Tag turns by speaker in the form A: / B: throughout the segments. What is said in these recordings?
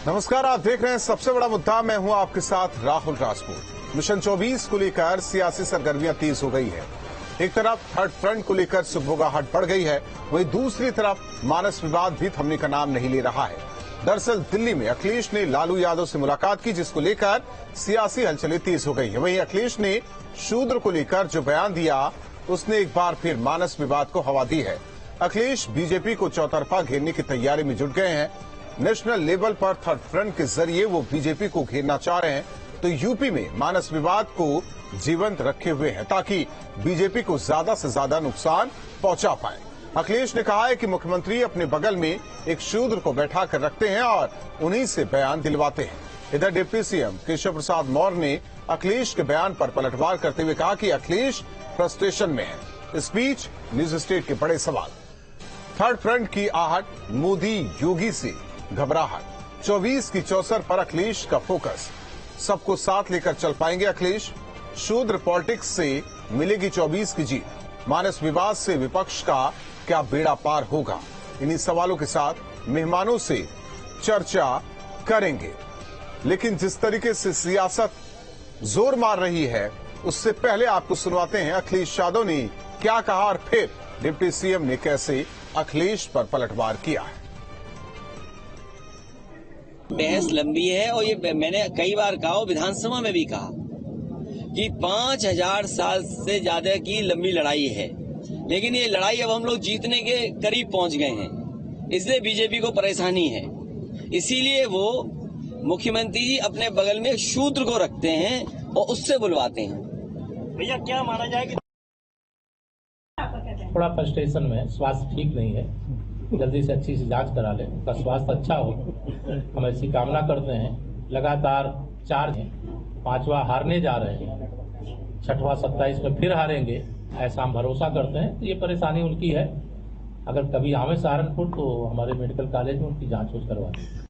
A: नमस्कार, आप देख रहे हैं सबसे बड़ा मुद्दा। मैं हूं आपके साथ राहुल राजपूत। मिशन 24 को लेकर सियासी सरगर्मियां तेज हो गई है। एक तरफ थर्ड फ्रंट को लेकर सुगबुगाहट बढ़ गई है, वहीं दूसरी तरफ मानस विवाद भी थमने का नाम नहीं ले रहा है। दरअसल दिल्ली में अखिलेश ने लालू यादव से मुलाकात की, जिसको लेकर सियासी हलचलें तेज हो गई है। वहीं अखिलेश ने शूद्र को लेकर जो बयान दिया, उसने एक बार फिर मानस विवाद को हवा दी है। अखिलेश बीजेपी को चौतरफा घेरने की तैयारी में जुट गए हैं। नेशनल लेवल पर थर्ड फ्रंट के जरिए वो बीजेपी को घेरना चाह रहे हैं, तो यूपी में मानस विवाद को जीवंत रखे हुए हैं ताकि बीजेपी को ज्यादा से ज्यादा नुकसान पहुंचा पाए। अखिलेश ने कहा है कि मुख्यमंत्री अपने बगल में एक शूद्र को बैठा कर रखते हैं और उन्हीं से बयान दिलवाते हैं। इधर डिप्टी सीएम केशव प्रसाद मौर्य ने अखिलेश के बयान पर पलटवार करते हुए कहा कि अखिलेश फ्रस्ट्रेशन में है। इस बीच न्यूज स्टेट के बड़े सवाल, थर्ड फ्रंट की आहट, मोदी योगी से घबराहट, 24 की चौसर पर अखिलेश का फोकस, सबको साथ लेकर चल पाएंगे अखिलेश, शूद्र पॉलिटिक्स से मिलेगी 24 की जीत, मानस विवाद से विपक्ष का क्या बेड़ा पार होगा। इन्हीं सवालों के साथ मेहमानों से चर्चा करेंगे। लेकिन जिस तरीके से सियासत जोर मार रही है, उससे पहले आपको सुनवाते हैं अखिलेश यादव ने क्या कहा और फिर डिप्टी सीएम ने कैसे अखिलेश पर पलटवार किया है।
B: बहस लंबी है और ये मैंने कई बार कहा, विधानसभा में भी कहा कि 5000 साल से ज्यादा की लंबी लड़ाई है, लेकिन ये लड़ाई अब हम लोग जीतने के करीब पहुंच गए हैं, इसलिए बीजेपी को परेशानी है। इसीलिए वो मुख्यमंत्री जी अपने बगल में शूद्र को रखते हैं और उससे बुलवाते हैं।
C: भैया क्या माना जाए कि
D: थोड़ा फ्रस्ट्रेशन में, स्वास्थ्य ठीक नहीं है, जल्दी से अच्छी सी जांच करा ले, उसका स्वास्थ्य अच्छा हो, हम ऐसी कामना करते हैं। लगातार 4 हैं, 5वां हारने जा रहे हैं, 6वां 27 में फिर हारेंगे, ऐसा हम भरोसा करते हैं। तो ये परेशानी उनकी है। अगर कभी आवे सहारनपुर तो हमारे मेडिकल कॉलेज में उनकी जांच करवा दें।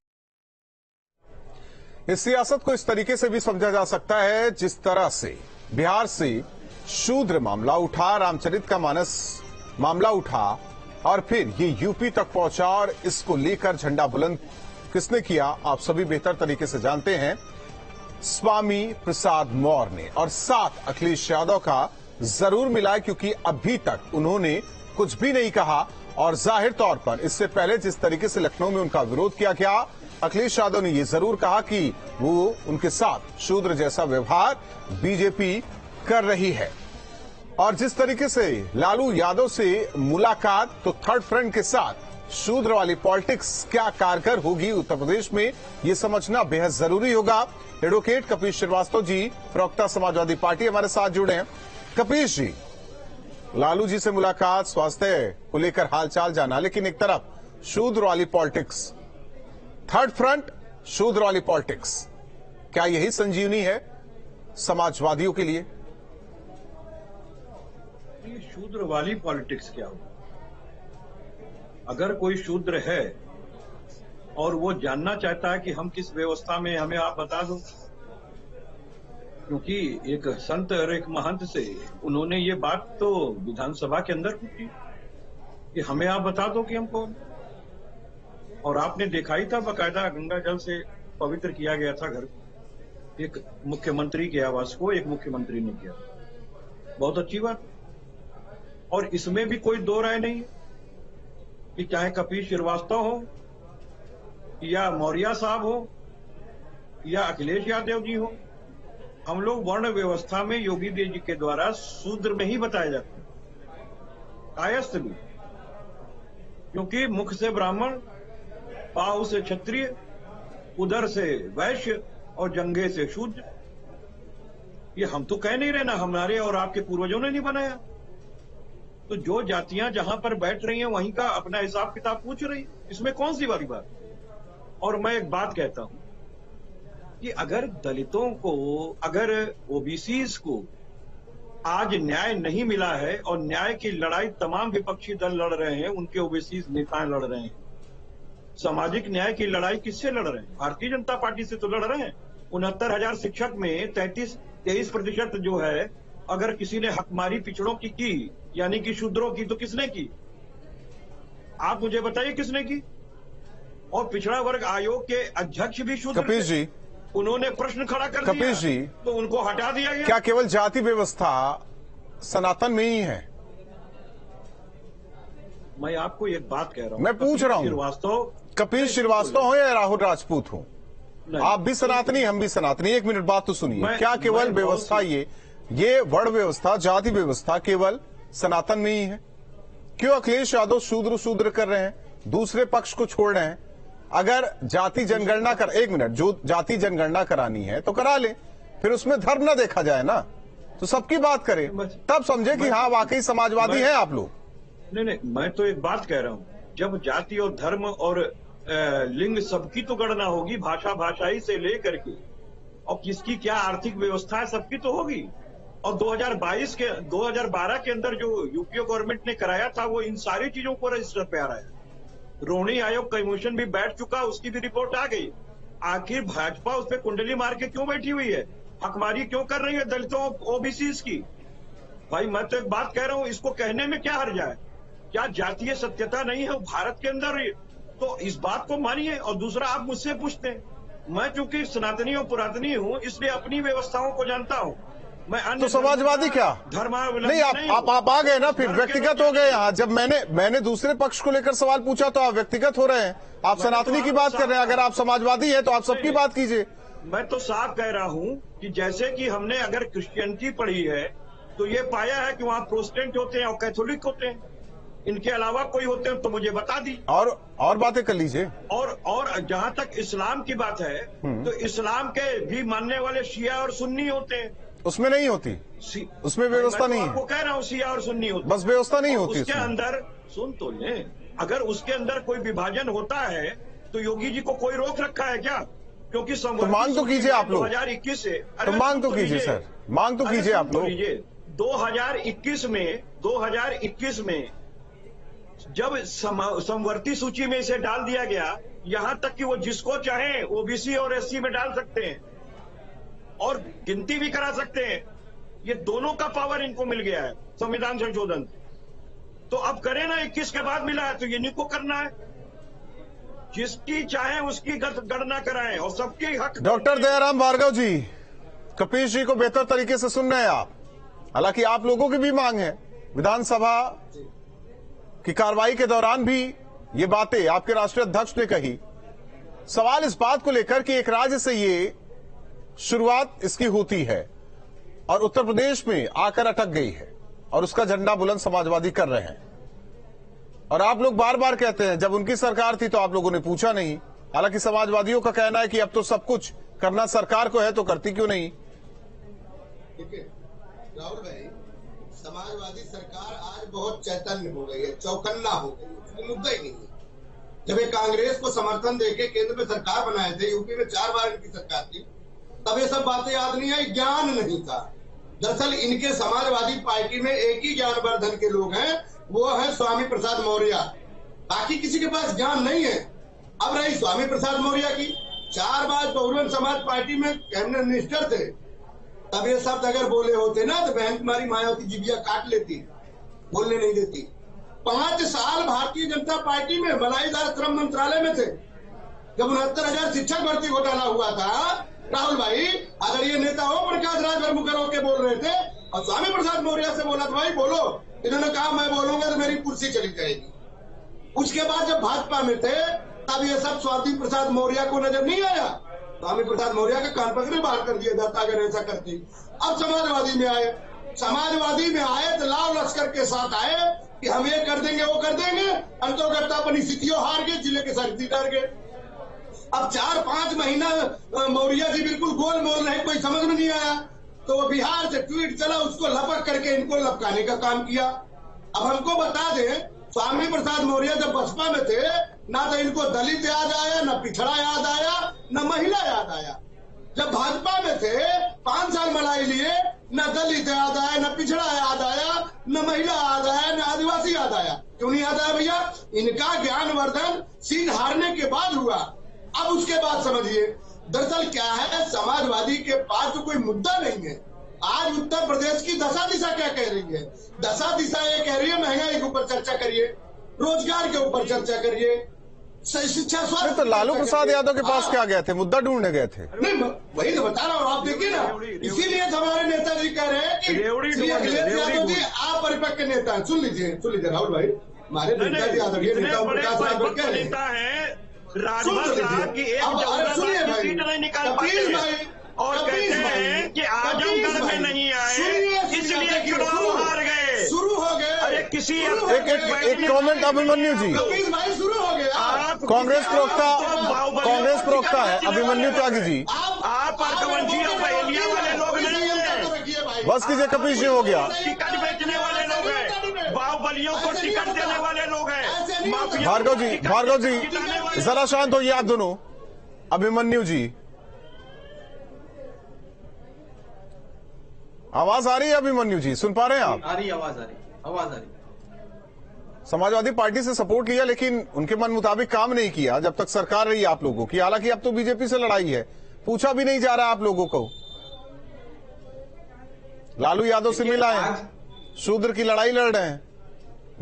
A: इस सियासत को इस तरीके से भी समझा जा सकता है जिस तरह से बिहार से शूद्र मामला उठा, रामचरित का मानस मामला उठा और फिर ये यूपी तक पहुंचा, और इसको लेकर झंडा बुलंद किसने किया आप सभी बेहतर तरीके से जानते हैं, स्वामी प्रसाद मौर्य ने। और साथ अखिलेश यादव का जरूर मिला, क्योंकि अभी तक उन्होंने कुछ भी नहीं कहा। और जाहिर तौर पर इससे पहले जिस तरीके से लखनऊ में उनका विरोध किया गया, अखिलेश यादव ने यह जरूर कहा कि वो उनके साथ शूद्र जैसा व्यवहार बीजेपी कर रही है। और जिस तरीके से लालू यादव से मुलाकात, तो थर्ड फ्रंट के साथ शूद्र वाली पॉलिटिक्स क्या कारगर होगी उत्तर प्रदेश में, ये समझना बेहद जरूरी होगा। एडवोकेट कपिश श्रीवास्तव जी, प्रवक्ता समाजवादी पार्टी, हमारे साथ जुड़े हैं। कपिश जी, लालू जी से मुलाकात, स्वास्थ्य को लेकर हालचाल जाना, लेकिन एक तरफ शूद्र वाली पॉलिटिक्स, थर्ड फ्रंट शूद्र वाली पॉलिटिक्स, क्या यही संजीवनी है समाजवादियों के लिए?
E: शूद्र वाली पॉलिटिक्स क्या हो? अगर कोई शूद्र है और वो जानना चाहता है कि हम किस व्यवस्था में, हमें आप बता दो। क्योंकि एक संत और एक महंत से उन्होंने ये बात तो विधानसभा के अंदर पूछी कि हमें आप बता दो कि हम कौन। और आपने देखा ही था, बकायदा गंगा जल से पवित्र किया गया था घर, एक मुख्यमंत्री के आवास को एक मुख्यमंत्री ने किया। बहुत अच्छी बात। और इसमें भी कोई दो राय नहीं है कि चाहे कपिश श्रीवास्तव हो या मौर्य साहब हो या अखिलेश यादव जी हो, हम लोग वर्ण व्यवस्था में योगी जी के द्वारा शूद्र में ही बताए जाते हैं, कायस्थ भी। क्योंकि मुख से ब्राह्मण, पाँव से क्षत्रिय, उदर से वैश्य और जंघे से शूद्र। ये हम तो कह नहीं रहे ना, हमारे और आपके पूर्वजों ने नहीं बनाया। तो जो जातियां जहां पर बैठ रही हैं वहीं का अपना हिसाब किताब पूछ रही है, इसमें कौन सी बड़ी बात। और मैं एक बात कहता हूं कि अगर दलितों को, अगर ओबीसीज को आज न्याय नहीं मिला है, और न्याय की लड़ाई तमाम विपक्षी दल लड़ रहे हैं, उनके ओबीसीज नेता लड़ रहे हैं, सामाजिक न्याय की लड़ाई किससे लड़ रहे हैं? भारतीय जनता पार्टी से तो लड़ रहे हैं। 69,000 शिक्षक में 23% जो है, अगर किसी ने हकमारी पिछड़ों की यानी कि शूद्रों की, तो किसने की? आप मुझे बताइए किसने की? और पिछड़ा वर्ग आयोग के अध्यक्ष भी शूद्र थे।
A: कपीश जी,
E: उन्होंने प्रश्न खड़ा कर दिया,
A: कपीश जी,
E: तो उनको हटा दिया गया।
A: क्या केवल जाति व्यवस्था सनातन में ही है?
E: मैं आपको एक बात कह रहा हूँ,
A: मैं पूछ रहा हूँ,
E: श्रीवास्तव,
A: कपिल श्रीवास्तव हो या राहुल राजपूत हो, आप भी सनातनी, हम भी सनातनी। एक मिनट बात तो सुनिए। क्या केवल व्यवस्था ये वर्ण व्यवस्था, जाति व्यवस्था केवल सनातन में ही है? क्यों अखिलेश यादव शूद्र कर रहे हैं, दूसरे पक्ष को छोड़ रहे हैं? अगर जाति जनगणना एक मिनट, जो जाति जनगणना करानी है तो करा ले, फिर उसमें धर्म ना देखा जाए ना, तो सबकी बात करें, तब समझे कि हाँ वाकई समाजवादी हैं आप लोग।
E: नहीं, मैं तो एक बात कह रहा हूँ, जब जाति और धर्म और लिंग सबकी तो गणना होगी, भाषाई से लेकर के, और किसकी क्या आर्थिक व्यवस्था है सबकी तो होगी। और 2012 के अंदर जो यूपीए गवर्नमेंट ने कराया था, वो इन सारी चीजों को रजिस्टर पे आ रहा है। रोहिणी आयोग कमीशन भी बैठ चुका, उसकी भी रिपोर्ट आ गई। आखिर भाजपा उस पर कुंडली मार के क्यों बैठी हुई है, हकमारी क्यों कर रही है दलितों ओबीसी की? भाई मैं तो एक बात कह रहा हूँ, इसको कहने में क्या हर्ज है? क्या जातीय सत्यता नहीं है भारत के अंदर? तो इस बात को मानिए। और दूसरा, आप मुझसे पूछते हैं, मैं चूंकि सनातनी और पुरातनी हूँ, इसलिए अपनी व्यवस्थाओं को जानता हूँ। मैं
A: तो समाजवादी क्या नहीं? आप आ गए ना, फिर व्यक्तिगत हो गए यहाँ। जब मैंने दूसरे पक्ष को लेकर सवाल पूछा तो आप व्यक्तिगत हो रहे हैं, आप सनातनी की बात कर रहे हैं। अगर आप समाजवादी हैं तो आप सबकी बात कीजिए।
E: मैं तो साफ कह रहा हूँ कि जैसे कि हमने अगर क्रिश्चियनिटी पढ़ी है तो ये पाया है कि वहाँ प्रोटेस्टेंट होते हैं और कैथोलिक होते हैं, इनके अलावा कोई होते हैं तो मुझे बता दी,
A: और बातें कर लीजिए।
E: और जहाँ तक इस्लाम की बात है तो इस्लाम के भी मानने वाले शिया और सुन्नी होते हैं।
A: उसमें नहीं होती, उसमें व्यवस्था नहीं है।
E: आपको कह रहा हूँ शिया और सुन्नी होती,
A: बस व्यवस्था नहीं होती
E: उसके अंदर। सुन तो ले, अगर उसके अंदर कोई विभाजन होता है तो योगी जी को कोई रोक रखा है क्या? क्योंकि
A: तो मांग तो कीजिए आप लोग,
E: 2021 से,
A: तो मांग तो कीजिए सर, मांग तो कीजिए आप लोग।
E: 2021 में जब समवर्ती सूची में इसे डाल दिया गया, यहां तक कि वो जिसको चाहे ओबीसी और एससी में डाल सकते हैं और गिनती भी करा सकते हैं। ये दोनों का पावर इनको मिल गया है संविधान संशोधन। तो अब करें ना, 21 के बाद मिला है तो ये इनको करना है, जिसकी चाहे उसकी गणना कराएं और सबके हक।
A: डॉक्टर दयाराम भार्गव जी, कपिल जी को बेहतर तरीके से सुन रहे हैं आप। हालांकि आप लोगों की भी मांग है, विधानसभा की कार्रवाई के दौरान भी ये बातें आपके राष्ट्रीय अध्यक्ष ने कही। सवाल इस बात को लेकर कि एक राज्य से ये शुरुआत इसकी होती है और उत्तर प्रदेश में आकर अटक गई है और उसका झंडा बुलंद समाजवादी कर रहे हैं। और आप लोग बार बार कहते हैं जब उनकी सरकार थी तो आप लोगों ने पूछा नहीं। हालांकि समाजवादियों का कहना है कि अब तो सब कुछ करना सरकार को है, तो करती क्यों नहीं?
C: देखिए राहुल भाई, समाजवादी सरकार आज बहुत चैतन्य हो गई है, चौकन्ना हो गई है, उसमें मुद्दा ही नहीं है। जब ये कांग्रेस को समर्थन देके केंद्र में सरकार बनाए थे, यूपी में 4 बार इनकी सरकार थी, तब ये सब बातें याद नहीं आई, ज्ञान नहीं था। दरअसल इनके समाजवादी पार्टी में एक ही ज्ञानवर्धन के लोग हैं, वो है स्वामी प्रसाद मौर्य। बाकी किसी के पास ज्ञान नहीं है। अब रही स्वामी प्रसाद मौर्य की, 4 बार बहुजन समाज पार्टी में कैबिनेट मिनिस्टर थे। तब ये शब्द अगर बोले होते ना तो बहन कुमारी मायावती जिबिया काट लेती, बोलने नहीं देती। 5 साल भारतीय जनता पार्टी में बनाईदार श्रम मंत्रालय में थे। जब 69,000 शिक्षक भर्ती घोटाला हुआ था, राहुल भाई, अगर ये नेता हो प्रकाश राज वर्मुकर होकर बोल रहे थे और स्वामी प्रसाद मौर्य से बोला था भाई बोलो, इन्होंने कहा मैं बोलूंगा तो मेरी कुर्सी चली जाएगी। उसके बाद जब भाजपा में थे तब ये सब स्वामी प्रसाद मौर्य को नजर नहीं आया। स्वामी प्रसाद मौर्य का कान पकड़े बाहर कर दिया जाता अगर ऐसा करती। अब समाजवादी में आए, तो लाव लश्कर के साथ आए कि हम ये कर देंगे वो कर देंगे। अंतोगत्ता अपनी स्थितियों हार गए, जिले के साथ जीत हार गए। अब 4-5 महीना मौर्य जी बिल्कुल गोल मोल रहे, कोई समझ में नहीं आया, तो वो बिहार से ट्वीट चला, उसको लपक करके इनको लपकाने का काम किया। अब हमको बता दें, स्वामी प्रसाद मौर्य जब बसपा में थे ना तो इनको दलित याद आया, न पिछड़ा याद आया, न महिला याद आया। जब भाजपा में थे 5 साल मलाई लिए, न दलित याद आया, न पिछड़ा याद आया, न महिला याद आया, न आदिवासी याद आया। क्यों नहीं याद आया भैया? इनका ज्ञानवर्धन सीट हारने के बाद हुआ। अब उसके बाद समझिए दरअसल क्या है, समाजवादी के पास तो कोई मुद्दा नहीं है। आज उत्तर प्रदेश की दशा दिशा क्या कह रही है? दशा दिशा ये कह रही है महंगाई के ऊपर चर्चा करिए, रोजगार के ऊपर चर्चा करिए, शिक्षा
A: नहीं
C: स्वास्थ्य।
A: तो लालू प्रसाद यादव के पास क्या गए थे? मुद्दा ढूंढने गए थे।
C: नहीं, वही तो बता रहा हूँ, आप देखिए ना, इसीलिए हमारे नेताजी कह रहे हैं कि श्री अखिलेश यादव जी अपरिपक्व नेता हैं। सुन लीजिए राहुल भाई, हमारे नेताजी यादव ये नेता प्रकाश राव कह रहे हैं,
E: राजभर साहब की एक सीट नहीं निकाल पाते और कहते हैं कि आजमगढ़ में नहीं आए इसलिए चुनाव हार गए।
C: शुरू हो गए।
E: अरे किसी
A: एक कमेंट अभिमन्यु जी,
C: भाई शुरू हो गया।
A: कांग्रेस प्रवक्ता है अभिमन्यु त्यागी जी।
E: आप परकवंशी और बहेलिया वाले लोग नहीं हैं,
A: बस कीजिए, कपीश जी हो गया।
E: टिकट बेचने वाले लोग हैं, बाहुबलियों को टिकट देने वाले लोग हैं।
A: भार्गव जी जरा शांत होइए आप दोनों। अभिमन्यु जी, आवाज आ रही है? अभिमन्यु जी सुन पा रहे हैं आप?
F: आ रही आवाज आ रही।
A: समाजवादी पार्टी से सपोर्ट किया लेकिन उनके मन मुताबिक काम नहीं किया जब तक सरकार रही आप लोगों की। हालांकि अब तो बीजेपी से लड़ाई है, पूछा भी नहीं जा रहा आप लोगों को। लालू यादव से मिला है, शूद्र की लड़ाई लड़ रहे हैं,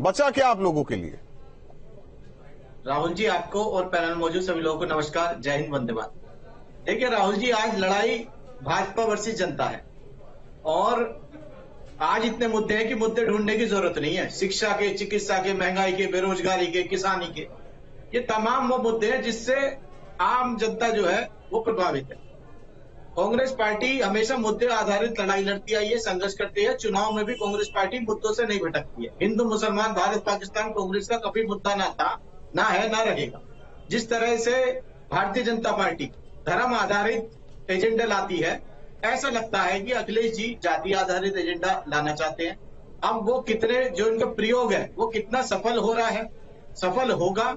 A: बचा क्या आप लोगों के लिए?
F: राहुल जी, आपको और पैनल मौजूद सभी लोगों को नमस्कार, जय हिंद, वंदे मातरम। देखिए राहुल जी, आज लड़ाई भाजपा वर्सेस जनता है और आज इतने मुद्दे हैं कि मुद्दे ढूंढने की जरूरत नहीं है। शिक्षा के, चिकित्सा के, महंगाई के, बेरोजगारी के, किसानी के, ये तमाम वो मुद्दे हैं जिससे आम जनता जो है वो प्रभावित है। कांग्रेस पार्टी हमेशा मुद्दे आधारित लड़ाई लड़ती आई है, संघर्ष करती है। चुनाव में भी कांग्रेस पार्टी मुद्दों से नहीं भटकती है। हिंदू मुसलमान, भारत पाकिस्तान कांग्रेस का कभी मुद्दा ना था, ना है, ना रहेगा। जिस तरह से भारतीय जनता पार्टी धर्म आधारित एजेंडा लाती है, ऐसा लगता है कि अखिलेश जी जाति आधारित एजेंडा लाना चाहते हैं। अब वो कितने, जो इनका प्रयोग है वो कितना सफल हो रहा है, सफल होगा,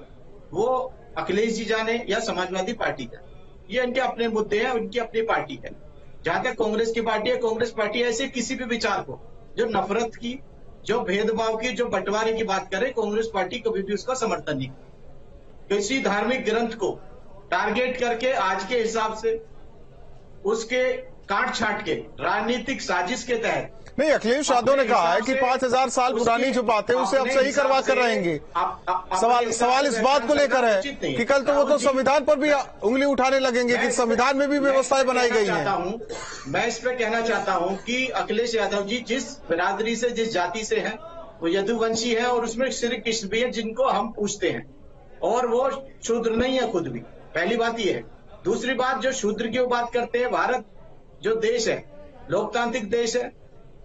F: वो अखिलेश जी जाने या समाजवादी पार्टी जाने। ये इनके अपने मुद्दे हैं, उनकी अपनी पार्टी है। जहां तक कांग्रेस की पार्टी है, कांग्रेस पार्टी ऐसे किसी भी विचार को, जो नफरत की, जो भेदभाव की, जो बंटवारे की बात करे, कांग्रेस पार्टी कभी भी उसका समर्थन नहीं करती। किसी धार्मिक ग्रंथ को टारगेट करके आज के हिसाब से उसके काट छाट के राजनीतिक साजिश के तहत
A: नहीं, अखिलेश यादव ने कहा है कि 5000 साल पुरानी जो बातें उसे अब सही करवा कर रहेंगे। सवाल इस बात को लेकर है कि कल तो वो तो संविधान पर भी उंगली उठाने लगेंगे कि संविधान में भी व्यवस्थाएं बनाई गई हैं।
F: मैं इस पे कहना चाहता हूं कि अखिलेश यादव जी जिस बिरादरी से, जिस जाति से हैं, वो यदुवंशी है और उसमें श्री कृष्ण भी है जिनको हम पूछते हैं, और वो शूद्र नहीं है खुद भी। पहली बात ये है। दूसरी बात, जो शूद्र की बात करते हैं, भारत जो देश है लोकतांत्रिक देश है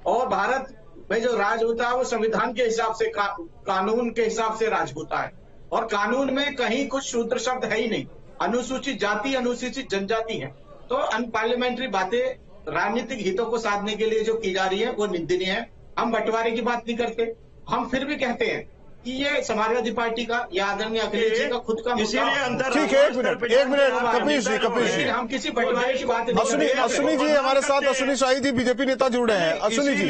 F: और भारत में जो राज होता है वो संविधान के हिसाब से, कानून के हिसाब से राज होता है। और कानून में कहीं कुछ शूद्र शब्द है ही नहीं। अनुसूचित जाति, अनुसूचित जनजाति है। तो अनपार्लियामेंट्री बातें राजनीतिक हितों को साधने के लिए जो की जा रही है वो निंदनीय है। हम बंटवारे की बात नहीं करते, हम फिर भी कहते हैं कि ये समाजवादी पार्टी का या आदरणीय अखिलेश जी का खुद का मुद्दा।
A: ठीक है, एक मिनट कपीश जी
F: हम किसी बंटवारे की बात नहीं।
A: अश्विनी जी हमारे साथ, अश्विनी शाही जी बीजेपी नेता जुड़े हैं। अश्विनी जी,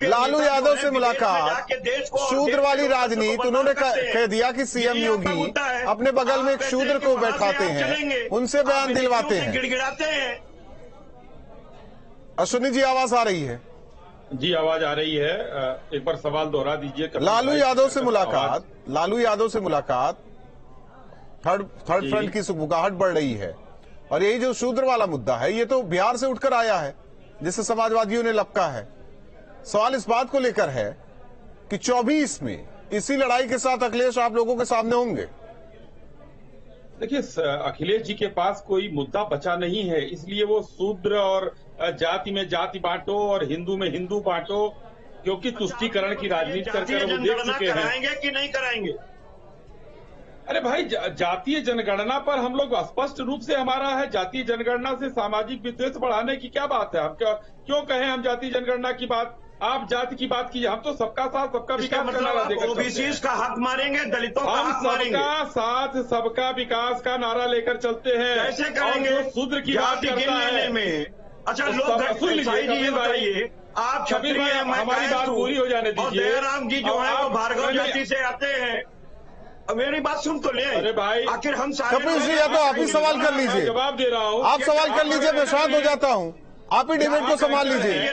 A: लालू यादव से मुलाकात, शूद्र वाली राजनीति, उन्होंने कह दिया कि सीएम योगी अपने बगल में एक शूद्र को बैठाते हैं, उनसे बयान दिलवाते हैं।
E: गिड़गिड़ाते हैं।
A: अश्विनी जी आवाज आ रही है?
G: जी आवाज आ रही है। एक बार सवाल दोहरा दीजिए।
A: लालू यादव से मुलाकात, थर्ड फ्रंट की सुगबुगाहट बढ़ रही है और यही जो शूद्र वाला मुद्दा है ये तो बिहार से उठकर आया है जिसे समाजवादियों ने लपका है। सवाल इस बात को लेकर है कि 24 में इसी लड़ाई के साथ अखिलेश आप लोगों के सामने होंगे।
G: देखिए, अखिलेश जी के पास कोई मुद्दा बचा नहीं है, इसलिए वो शूद्र और जाति में जाति बांटो और हिंदू में हिंदू बांटो, क्योंकि तुष्टीकरण की राजनीति करके वो देख चुके हैं।
E: कराएंगे कि नहीं कराएंगे?
G: अरे भाई, जातीय जनगणना पर हम लोग स्पष्ट रूप से हमारा है, जातीय जनगणना से सामाजिक विद्वेष बढ़ाने की क्या बात है? हम क्यों कहें हम जातीय जनगणना की बात? आप जाति की बात कीजिए। हम तो सबका साथ सबका विकास का नारा देकर
E: ओबीसी का हक मारेंगे, दलितों का हक मारेंगे।
G: सबका साथ सबका विकास का नारा लेकर चलते हैं।
E: कैसे करेंगे?
G: शूद्र की बात करता है
E: में अच्छा लोग
G: सुन लीजिए,
E: बताइए, आप क्षत्रिय हैं,
G: हमारी बात पूरी हो जाने दीजिए।
E: जयराम जी जो है वो भार्गव जाति से आते हैं। मेरी बात सुन तो ले।
G: अरे भाई,
E: आखिर हम सारे
A: कपिल जी या तो आप ही सवाल कर लीजिए।
G: जवाब दे रहा हूँ।
A: आप सवाल कर लीजिए, मैं शांत हो जाता हूँ। आप ही डिबेट को संभाल लीजिए,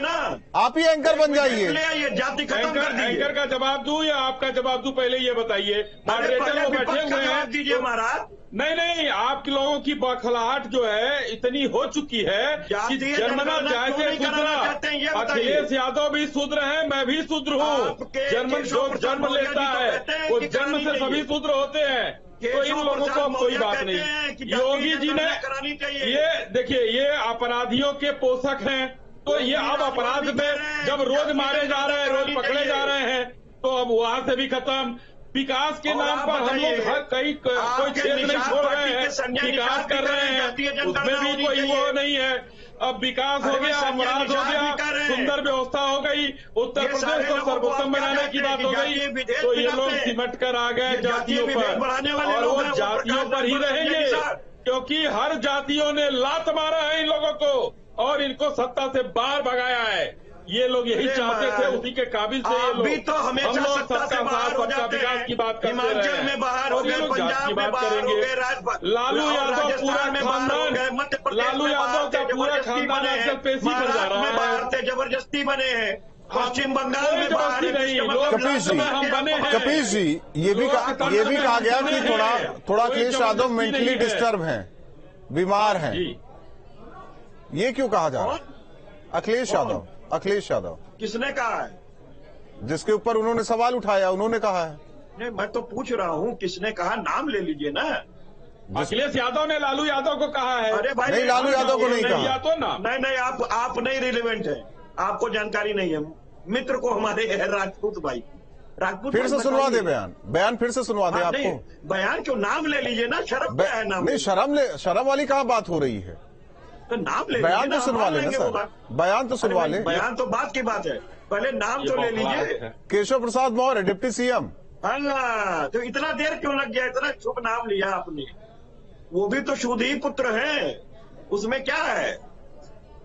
A: आप ही एंकर बन जाइए।
E: ये जाति खत्म कर दी।
G: एंकर का जवाब दूं या आपका जवाब दूं? पहले ये बताइए। मॉडरेटर वो बैठे हुए हैं,
E: दीजिए महाराज।
G: नहीं, आप लोगों की बौखलाहट जो है इतनी हो चुकी है कि जन्मना जायजे शूद्र। अखिलेश यादव भी शूद्र है, मैं भी शूद्र हूँ। जो जन्म लेता है वो जन्म से सभी शूद्र होते हैं, तो इन लोगों को कोई बात नहीं। योगी जी ने ये देखिए, ये अपराधियों के पोषक हैं, तो ये अब अपराध में जब रोज मारे जा रहे हैं, रोज पकड़े जा रहे हैं, तो अब वहां से भी खत्म। विकास के नाम पर हम लोग हर कोई क्षेत्र नहीं छोड़ रहे हैं, विकास कर रहे हैं, उसमें भी कोई वो नहीं है। अब विकास हो गया, अपराध हो गया, सुंदर व्यवस्था हो गई, उत्तर प्रदेश को सर्वोत्तम बनाने की बात हो गई, तो ये लोग सिमट कर आ गए जातियों पर, और वो जातियों पर ही रहेंगे, क्योंकि हर जातियों ने लात मारा है इन लोगों को और इनको सत्ता से बाहर भगाया है। ये लोग यही चाहते थे, उसी के काबिल थे ये लोग।
E: अभी तो हमेशा
G: हम लोग
E: सत्ता से बाहर हो जाते
G: विकास
E: हैं,
G: की बात करते रहे,
E: हिमाचल में बाहर हो गए, पंजाब में बाहर हो गए,
G: लालू यादव पूरा खानदान, लालू यादव का पूरा खानदान आजकल पेशी पर जा रहा है।
E: बाहर थे, जबरदस्ती बने हैं, पश्चिम बंगाल में बाहर
G: नहीं।
A: कपीश जी, ये भी कहा गया कि थोड़ा अखिलेश यादव मेंटली डिस्टर्ब हैं, बीमार हैं। ये क्यों कहा जा रहा है? अखिलेश यादव
E: किसने कहा है?
A: जिसके ऊपर उन्होंने सवाल उठाया, उन्होंने कहा है।
E: नहीं, मैं तो पूछ रहा हूँ किसने कहा, नाम ले लीजिए ना।
G: अखिलेश यादव ने लालू यादव को कहा है।
E: अरे भाई,
A: नहीं, लालू यादव को नहीं कहा।
G: तो ना,
E: नहीं, आप नहीं रिलेवेंट है, आपको जानकारी नहीं है। मित्र को हमारे राजपूत भाई, राजपूत
A: फिर से सुनवा दे बयान फिर से सुनवा दे आपको।
E: बयान क्यों, नाम ले लीजिए ना, शर्म क्या है नाम?
A: नहीं, शर्म वाली कहाँ बात हो रही है?
E: तो नाम ले,
A: बयान तो सुनवा लेना सर, बयान तो सुनवा ले।
E: बयान तो बात की बात है, पहले नाम तो ले लीजिए।
A: Keshav Prasad Maurya, deputy CM.
E: अल्लाह, तो इतना देर क्यों लग गया? इतना शुभ नाम लिया आपने, वो भी तो शुद्ध ही पुत्र है, उसमें क्या है?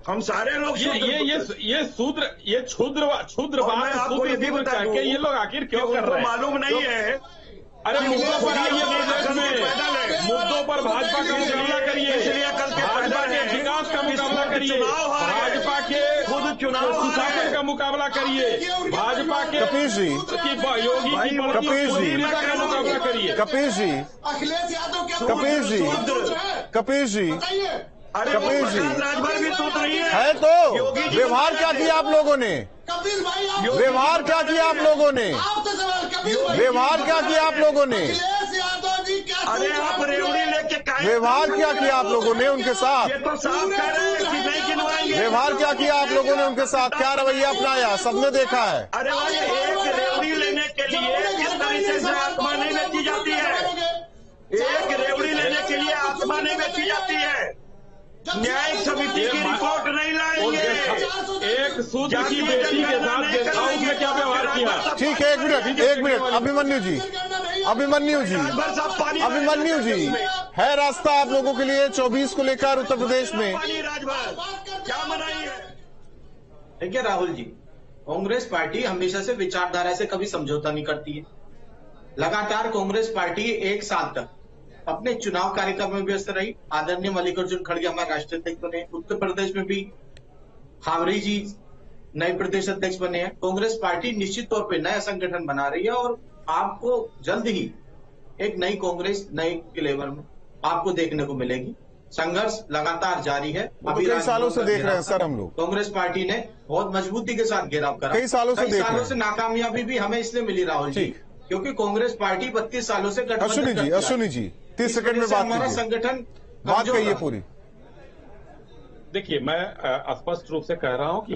E: हम सारे लोग
G: ये शूद्र, ये क्षुद्र बात
E: आपको ये भी बता दूं,
G: ये लोग आखिर क्यों कर रहे हैं?
E: मालूम नहीं है।
G: अरे मुद्दों पर आइए, मुद्दों पर भाजपा का मुकाबला करिए, भाजपा के विकास का मुकाबला करिए, भाजपा के खुद चुनाव सुशासन का मुकाबला करिए, भाजपा के
A: कपीश जी,
G: योगी की का मुकाबला करिए।
A: कपीश जी,
E: राजभर भी सूत रही
A: है तो व्यवहार क्या किया आप लोगों ने? व्यवहार क्या किया आप लोगों ने? व्यवहार क्या किया आप लोगों ने?
E: अरे आप रेवड़ी लेके
A: व्यवहार क्या किया आप लोगों ने उनके साथ?
E: ये तो साफ कह रहे हैं कि नहीं गिनवाएंगे।
A: व्यवहार क्या किया आप लोगों ने उनके साथ? क्या रवैया अपनाया? सबने देखा है।
E: अरे भाई, एक रेवड़ी लेने के लिए किस तरीके से आत्मा नहीं बेची जाती है? एक रेवड़ी लेने के लिए आत्मा नहीं बेची जाती है। न्यायिक समिति की रिपोर्ट नहीं लाएंगे।
G: एक शूद्र की बेटी के साथ देखा उसने क्या व्यवहार किया?
A: ठीक है, एक मिनट अभिमन्यु जी, है रास्ता आप लोगों के लिए 24 को लेकर उत्तर प्रदेश में?
E: क्या मनाई है?
F: देखिए राहुल जी, कांग्रेस पार्टी हमेशा से विचारधारा से कभी समझौता नहीं करती है। लगातार कांग्रेस पार्टी एक साल तक अपने चुनाव कार्यक्रम में व्यस्त रही। आदरणीय मल्लिकार्जुन खड़गे हमारे राष्ट्रीय अध्यक्ष बने, उत्तर प्रदेश में भी हावरी जी नए प्रदेश अध्यक्ष बने हैं। कांग्रेस पार्टी निश्चित तौर पे नया संगठन बना रही है और आपको जल्द ही एक नई कांग्रेस नए फ्लेवर में आपको देखने को मिलेगी। संघर्ष लगातार जारी है।
A: अभी कई सालों से देख रहे हैं सर हम लोग।
F: कांग्रेस पार्टी ने बहुत मजबूती के साथ घेराव करा।
A: कई सालों से
F: नाकामयाबी भी हमें इसलिए मिली राहुल जी, क्योंकि कांग्रेस पार्टी 32 सालों से गठबंधन।
A: अश्विनी जी 30 सेकंड में बात
F: हमारा संगठन
A: बात कहिए पूरी।
G: देखिए, मैं स्पष्ट रूप से कह रहा हूं कि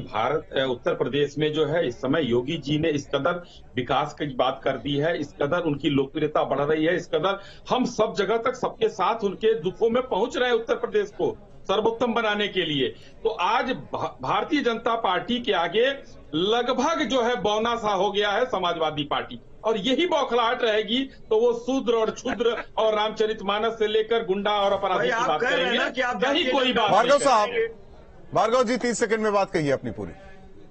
G: उत्तर प्रदेश में जो है इस समय योगी जी ने इस कदर विकास की बात कर दी है, इस कदर उनकी लोकप्रियता बढ़ रही है, इस कदर हम सब जगह तक सबके साथ उनके दुखों में पहुंच रहे हैं उत्तर प्रदेश को सर्वोत्तम बनाने के लिए। तो आज भारतीय जनता पार्टी के आगे लगभग जो है बौना सा हो गया है समाजवादी पार्टी, और यही बौखलाहट रहेगी तो वो शूद्र और क्षुद्र और रामचरितमानस से लेकर गुंडा और अपराधी की बात करेंगे। कहीं कोई बात
A: भार्गव साहब, भार्गव जी 30 सेकंड में बात कहिए अपनी पूरी।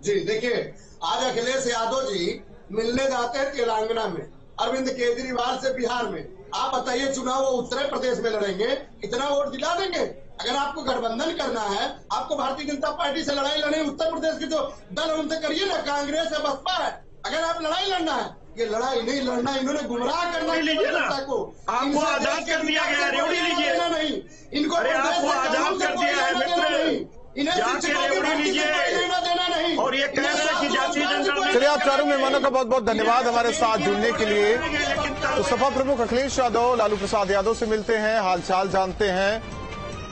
C: जी देखिए, आज अखिलेश यादव जी मिलने जाते हैं तेलंगाना में, अरविंद केजरीवाल से बिहार में। आप बताइए, चुनाव वो उत्तर प्रदेश में लड़ेंगे, कितना वोट दिला देंगे? अगर आपको गठबंधन करना है, आपको भारतीय जनता पार्टी से लड़ाई लड़नी, उत्तर प्रदेश के जो दल उनसे करिए ना, कांग्रेस है, बसपा है। अगर आप लड़ाई लड़ना है ये लड़ाई नहीं लड़ना, इन्होंने गुमराह करना
E: लीजिए ना, आपको आजाद कर दिया गया, रेवड़ी लीजिए
C: नहीं इनको,
E: अरे आपको आजाद कर दिया है मित्र, जाके रेवड़ी लीजिए। और ये कह रहे हैं कि जातीय जनगणना।
A: चलिए, आप चारों मेहमानों का बहुत बहुत धन्यवाद हमारे साथ जुड़ने के लिए। तो सपा प्रमुख अखिलेश यादव लालू प्रसाद यादव से मिलते हैं, हालचाल जानते हैं,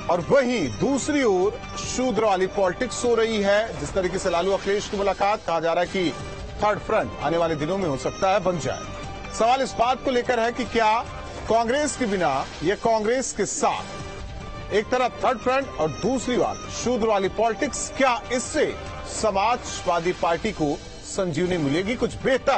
A: और वहीं दूसरी ओर शूद्र वाली पॉलिटिक्स हो रही है। जिस तरीके से लालू अखिलेश की मुलाकात, कहा जा रहा है कि थर्ड फ्रंट आने वाले दिनों में हो सकता है बन जाए। सवाल इस बात को लेकर है कि क्या कांग्रेस के बिना या कांग्रेस के साथ एक तरफ थर्ड फ्रंट और दूसरी बात शूद्र वाली पॉलिटिक्स, क्या इससे समाजवादी पार्टी को संजीवनी मिलेगी, कुछ बेहतर